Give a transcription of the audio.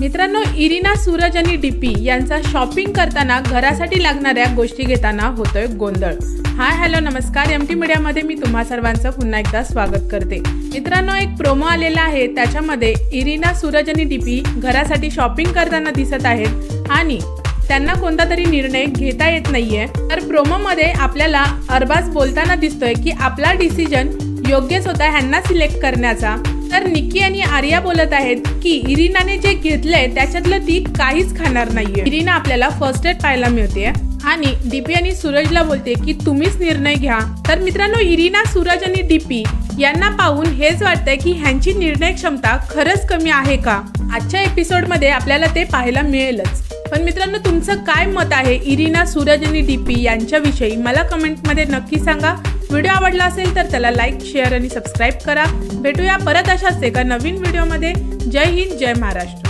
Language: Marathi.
मित्रांनो, इरिना, सूरज आणि डीपी यांचा शॉपिंग करताना घरासाठी लागणाऱ्या गोष्टी घेताना होतोय गोंधळ। हाय हॅलो नमस्कार, एमटी मीडियामध्ये मी तुम्हा सर्वांचं पुन्हा एकदा स्वागत करते। मित्रांनो, एक प्रोमो आलेला आहे, त्याच्यामध्ये इरिना, सूरज आणि डीपी घरासाठी शॉपिंग करताना दिसत आहेत आणि त्यांना कोणता तरी निर्णय घेता येत नाहीये। तर प्रोमोमध्ये आपल्याला अरबाज बोलताना दिसतोय की आपला डिसिजन योग्यच होता ह्यांना सिलेक्ट करण्याचा। तर निकी आणि आर्या बोलत आहेत की इरिनाने जे घेतलंय त्याच्यातलं ती काहीच खाणार नाहीये। इरिना आपल्याला फर्स्ट एड पाहायला मिळते आणि डीपी आणि सूरजला बोलते की तुम्हीच निर्णय घ्या। तर मित्रांनो, इरिना, सूरज आणि डीपी यांना पाहून हेच वाटतंय की ह्यांची निर्णय क्षमता खरंच कमी आहे का। आजच्या एपिसोडमध्ये आपल्याला ते पाहायला मिळेलच। पण मित्रांनो, तुमचं काय मत आहे इरिना, सूरज आणि डीपी यांच्याविषयी मला कमेंटमध्ये नक्की सांगा। व्हिडिओ आवडला असेल तर त्याला लाईक, शेअर आणि सबस्क्राईब करा। भेटूया परत अशाच एका नवीन व्हिडिओमध्ये। जय हिंद, जय महाराष्ट्र।